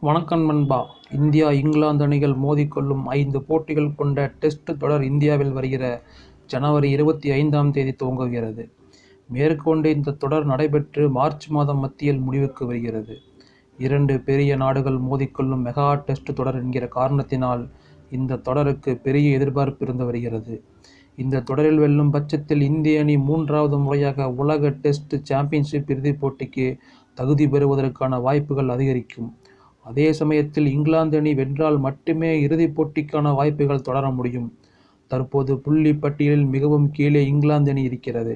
வணக்கம் நண்பா. இந்தியா இங்கிலாந்து அணிகள் மோதிக்கொள்ளும் 5 போட்டிகள் கொண்ட டெஸ்ட் தொடர் இந்தியாவில் வருகிற ஜனவரி 25ஆம் தேதி துவங்குகிறது. மேற்கொண்டு இந்த தொடர் நடைபெற்று மார்ச் மாதம் மத்தியில் முடிவுக்கு வருகிறது. 2 பெரிய நாடுகள் மோதிக்கொள்ளும் மெகா டெஸ்ட் தொடர் என்கிற காரணத்தினால் இந்த தொடருக்கு பெரிய எதிர்பார்ப்பு இருந்து வருகிறது. இந்த தொடரில் வெல்லும் பட்சத்தில் இந்திய அணி 3வது முறையாக உலக டெஸ்ட் சாம்பியன்ஷிப் இறுதிப் போட்டிக்கு தகுதி பெறுவதற்கான வாய்ப்புகள் அதிகரிக்கும். அதே சமயத்தில் இங்கிலாந்து அணி வென்றால் மட்டுமே இறுதிப் போட்டிக்கான வாய்ப்புகள் தொடர முடியும். தற்போது புள்ளி பட்டியலில் மிகவும் கீழே இங்கிலாந்து அணி இருக்கிறது.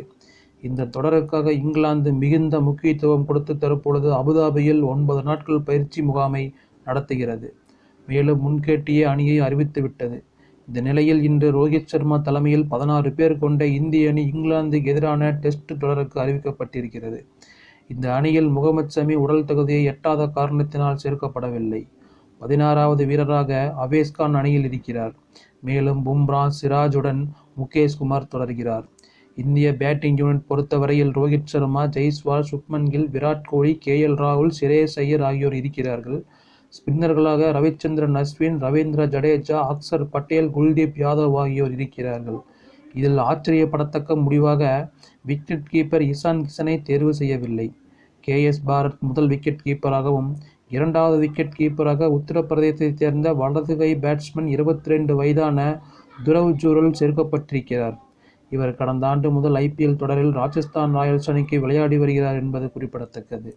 இந்த தொடருக்காக இங்கிலாந்து மிகுந்த முக்கியத்துவம் கொடுத்து தற்பொழுது அபுதாபியில் 9 நாட்கள் பயிற்சி முகாமை நடத்துகிறது. மேலும் முன்கூட்டியே அணியை அறிவித்துவிட்டது. இந்த நிலையில் இன்று ரோஹித் சர்மா தலைமையில் 16 பேர் கொண்ட இந்திய அணி இங்கிலாந்துக்கு எதிரான டெஸ்ட் தொடருக்கு அறிவிக்கப்பட்டிருக்கிறது. இந்த அணியில் முகமது ஷமி உடல் தகுதியை எட்டாத காரணத்தினால் சேர்க்கப்படவில்லை. 16வது வீரராக அவேஸ் கான் அணியில் இருக்கிறார். மேலும் பும்ரா, சிராஜுடன் முகேஷ் குமார் தொடர்கிறார். இந்திய பேட்டிங் யூனிட் பொறுத்தவரையில் ரோஹித் சர்மா, ஜெய்ஸ்வால், சுப்மன் கில், விராட் கோலி, ராகுல், ஸ்ரேயஸ் ஐயர் ஆகியோர் இருக்கிறார்கள். ஸ்பின்னர்களாக ரவிச்சந்திரன் அஸ்வின், ரவீந்திர ஜடேஜா, அக்சர் பட்டேல், குல்தீப் யாதவ் ஆகியோர் இருக்கிறார்கள். இதில் ஆச்சரியப்படத்தக்க முடிவாக விக்கெட் கீப்பர் இஷான் கிஷனை தேர்வு செய்யவில்லை. பாரத் முதல் விக்கெட் கீப்பராகவும் 2வது விக்கெட் கீப்பராக உத்தரப்பிரதேசத்தைச் சேர்ந்த வலதுகை பேட்ஸ்மேன் 22 வயதான துரவ் ஜூரல் சேர்க்கப்பட்டிருக்கிறார். இவர் கடந்த ஆண்டு முதல் IPL தொடரில் ராஜஸ்தான் ராயல்ஸ் அணிக்கு விளையாடி வருகிறார் என்பது குறிப்பிடத்தக்கது.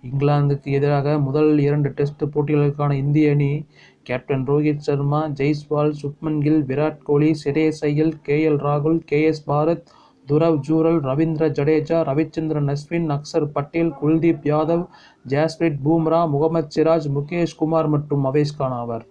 இங்கிலாந்துக்கு எதிராக முதல் 2 டெஸ்ட் போட்டிகளுக்கான இந்திய அணி கேப்டன் ரோஹித் சர்மா, ஜெய்ஸ்வால், சுப்மன் கில், விராட் கோலி, ஸ்ரேயஸ் ஐயர், ராகுல், பாரத், துரவ் ஜூரல், ரவீந்திர ஜடேஜா, ரவிச்சந்திரன் அஸ்வின், அக்சர் பட்டேல், குல்தீப் யாதவ், ஜஸ்பிரீத் பும்ரா, முகமது சிராஜ், முகேஷ் குமார் மற்றும் அவேஸ் கான் ஆவர்.